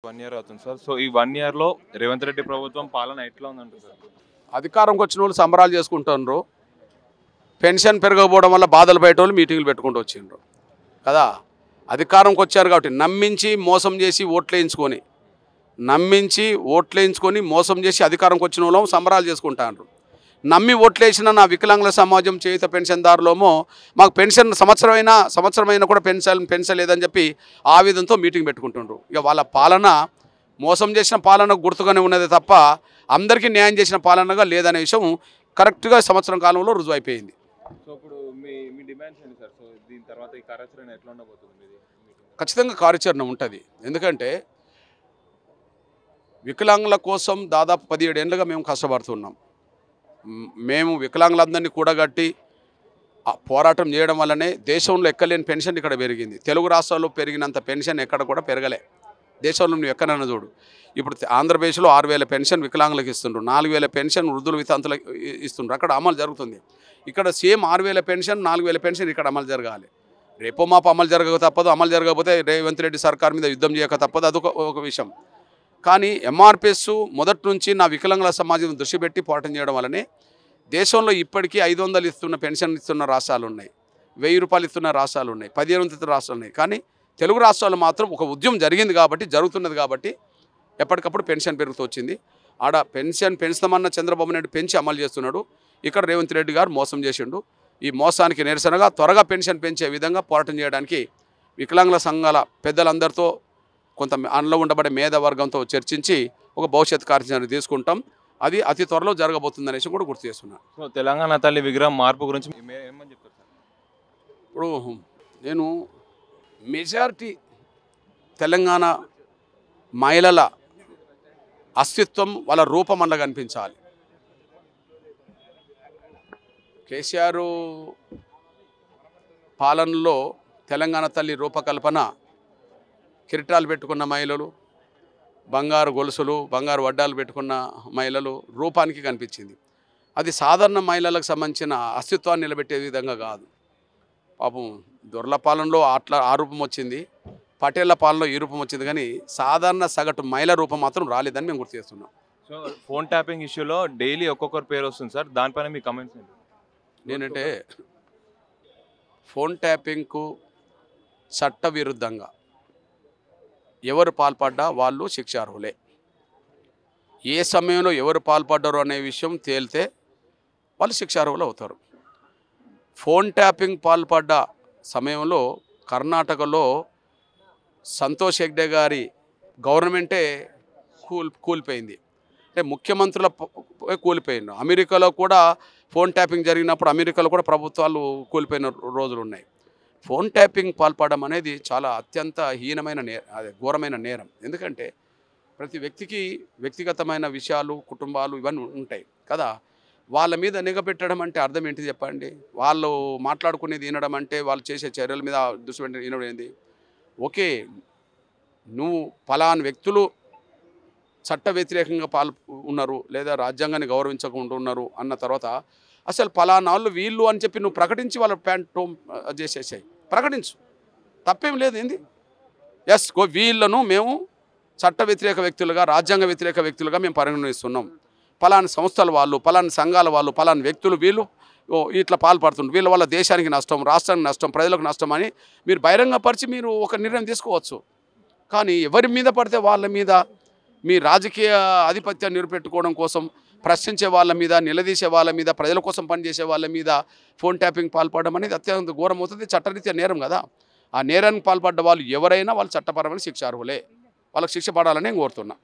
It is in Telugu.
1 ఇయర్ అవుతుంది సార్. సో ఈ 1 ఇయర్‌లో రేవంత్ రెడ్డి ప్రభుత్వం పాలన ఎట్లా ఉందంటారు సార్? అధికారంకి వచ్చిన వాళ్ళు సంబరాలు చేసుకుంటున్నారు. పెన్షన్ పెరగకపోవడం వల్ల బాధలు బయటోళ్ళు మీటింగులు పెట్టుకుంటూ వచ్చిండ్రు కదా. అధికారంకి వచ్చారు కాబట్టి నమ్మించి మోసం చేసి ఓట్లేయించుకొని మోసం చేసి అధికారంకి వచ్చిన వాళ్ళం సంబరాలు చేసుకుంటారు. నమ్మి ఓట్లేసిన నా వికలాంగుల సమాజం చేయుత పెన్షన్దారులేమో మాకు పెన్షన్ సంవత్సరమైనా కూడా పెన్షన్ లేదని చెప్పి ఆవేదనతో మీటింగ్ పెట్టుకుంటుండ్రు. ఇక వాళ్ళ పాలన మోసం చేసిన పాలన గుర్తుగానే ఉన్నది తప్ప అందరికీ న్యాయం చేసిన పాలనగా లేదనే విషయం కరెక్ట్గా సంవత్సరం కాలంలో రుజువైపోయింది. సో ఇప్పుడు మీ డిమాండ్స్ ఏంటి సార్? సో దీని తర్వాత ఈ కార్యాచరణ ఎట్లా ఉండబోతుంది? ఖచ్చితంగా కార్యాచరణ ఉంటుంది. ఎందుకంటే వికలాంగుల కోసం దాదాపు 17 ఏళ్ళుగా మేము కష్టపడుతున్నాం. మేము వికలాంగులందరినీ కూడగట్టి పోరాటం చేయడం వల్లనే దేశంలో ఎక్కలేని పెన్షన్ ఇక్కడ పెరిగింది. తెలుగు రాష్ట్రాల్లో పెరిగినంత పెన్షన్ ఎక్కడ కూడా పెరగలే. దేశంలో నువ్వు ఎక్కడన్నా చూడు. ఇప్పుడు ఆంధ్రప్రదేశ్లో 6,000 పెన్షన్ వికలాంగులకు ఇస్తుండ్రు, 4,000 పెన్షన్ వృద్ధుల వితంతులకు ఇస్తుండ్రు. అక్కడ అమలు జరుగుతుంది. ఇక్కడ సేమ్ 6,000 పెన్షన్ 4,000 పెన్షన్ ఇక్కడ అమలు జరగాలి. రేపో మాపు అమలు జరగక తప్పదు. అమలు జరగకపోతే రేవంత్ రెడ్డి సర్కార్ మీద యుద్ధం చేయక తప్పదు. అదొక విషయం. కానీ ఎంఆర్పిఎస్ మొదటి నుంచి నా వికలాంగుల సమాజం దృష్టి పెట్టి పోరాటం చేయడం వల్లనే దేశంలో ఇప్పటికీ 500 ఇస్తున్న పెన్షన్ ఇస్తున్న రాష్ట్రాలు ఉన్నాయి, 1000 రూపాయలు ఇస్తున్న రాష్ట్రాలు ఉన్నాయి, 1500 ఇస్తున్న రాష్ట్రాలు ఉన్నాయి. కానీ తెలుగు రాష్ట్రాలు మాత్రం ఒక ఉద్యమం జరుగుతున్నది కాబట్టి ఎప్పటికప్పుడు పెన్షన్ పెరుగుతూ వచ్చింది. ఆడ పెన్షన్ పెంచుతామన్న చంద్రబాబు నాయుడు పెంచి అమలు చేస్తున్నాడు. ఇక్కడ రేవంత్ రెడ్డి గారు మోసం చేసిండు. ఈ మోసానికి నిరసనగా త్వరగా పెన్షన్ పెంచే విధంగా పోరాటం చేయడానికి వికలాంగుల సంఘాల పెద్దలందరితో కొంత అందులో ఉండబడే మేధావర్గంతో చర్చించి ఒక భవిష్యత్ కార్యాచరణ తీసుకుంటాం. అది అతి త్వరలో జరగబోతుందనేసి కూడా గుర్తు చేస్తున్నాను. సో తెలంగాణ తల్లి విగ్రహం మార్పు గురించి ఏమని చెప్తారు సార్? ఇప్పుడు నేను మెజారిటీ తెలంగాణ మహిళల అస్తిత్వం వాళ్ళ రూపం అలా కనిపించాలి. కేసీఆర్ పాలనలో తెలంగాణ తల్లి రూపకల్పన కిరీటాలు పెట్టుకున్న మహిళలు, బంగారు గొలుసులు, బంగారు వడ్డాలు పెట్టుకున్న మహిళలు రూపానికి కనిపించింది. అది సాధారణ మహిళలకు సంబంధించిన అస్తిత్వాన్ని నిలబెట్టే విధంగా కాదు. పాపం దొరల పాలనలో ఆ రూపం వచ్చింది, పటేళ్ల పాలనలో ఈ రూపం వచ్చింది. కానీ సాధారణ సగటు మహిళ రూపం మాత్రం రాలేదని మేము గుర్తు చేస్తున్నాం. సో ఫోన్ ట్యాపింగ్ ఇష్యూలో డైలీ ఒక్కొక్కరు పేరు వస్తుంది సార్, దానిపైన మీ కమెంట్స్ ఏంటి? నేనంటే ఫోన్ ట్యాపింగ్కు చట్టవిరుద్ధంగా ఎవరు పాల్పడ్డా వాళ్ళు శిక్షార్హులే. ఏ సమయంలో ఎవరు పాల్పడ్డారు అనే విషయం తేలితే వాళ్ళు శిక్షార్హులు అవుతారు. ఫోన్ ట్యాపింగ్ పాల్పడ్డ సమయంలో కర్ణాటకలో సంతోష్ హెగ్డే గారి గవర్నమెంటే కూలిపోయింది. అంటే ముఖ్యమంత్రుల కూలిపోయింది. అమెరికాలో కూడా ఫోన్ ట్యాపింగ్ జరిగినప్పుడు అమెరికాలో కూడా ప్రభుత్వాలు కూలిపోయిన రోజులు ఉన్నాయి. ఫోన్ ట్యాపింగ్ పాల్పడడం అనేది చాలా అత్యంత హీనమైన ఘోరమైన నేరం. ఎందుకంటే ప్రతి వ్యక్తికి వ్యక్తిగతమైన విషయాలు, కుటుంబాలు ఇవన్నీ ఉంటాయి కదా. వాళ్ళ మీద నిఘా పెట్టడం అంటే అర్థం ఏంటి చెప్పండి? వాళ్ళు మాట్లాడుకునేది వినడం అంటే వాళ్ళు చేసే చర్యల మీద దృష్టి పెట్టి వినడం ఏంది? ఓకే, నువ్వు ఫలానా వ్యక్తులు చట్ట వ్యతిరేకంగా ఉన్నారు లేదా రాజ్యాంగాన్ని గౌరవించకుండా ఉన్నారు అన్న తర్వాత అసలు ఫలానా వాళ్ళు వీళ్ళు అని చెప్పి నువ్వు ప్రకటించి వాళ్ళ ప్యాంట్ చేసేసాయి, ప్రకటించు, తప్పేం లేదు. ఏంది వీళ్ళను మేము చట్ట వ్యతిరేక వ్యక్తులుగా, రాజ్యాంగ వ్యతిరేక వ్యక్తులుగా మేము పరిగణిస్తున్నాం. ఫలానా సంస్థల వాళ్ళు, ఫలానా సంఘాల వాళ్ళు, ఫలానా వ్యక్తులు వీళ్ళు ఇట్లా పాల్పడుతుంటారు, వీళ్ళ వల్ల దేశానికి నష్టం, రాష్ట్రానికి నష్టం, ప్రజలకు నష్టం అని మీరు బహిరంగపరిచి మీరు ఒక నిర్ణయం తీసుకోవచ్చు. కానీ ఎవరి మీద పడితే వాళ్ళ మీద మీ రాజకీయ ఆధిపత్యాన్ని నిలబెట్టుకోవడం కోసం ప్రశ్నించే వాళ్ళ మీద, నిలదీసే వాళ్ళ మీద, ప్రజల కోసం పనిచేసే వాళ్ళ మీద ఫోన్ ట్యాపింగ్ పాల్పడడం అనేది అత్యంత ఘోరం అవుతుంది. చట్టరీత్యా నేరం కదా. ఆ నేరానికి పాల్పడ్డ వాళ్ళు ఎవరైనా వాళ్ళు చట్టపరమైన శిక్షార్హులే. వాళ్ళకి శిక్ష పడాలని నేను కోరుతున్నా.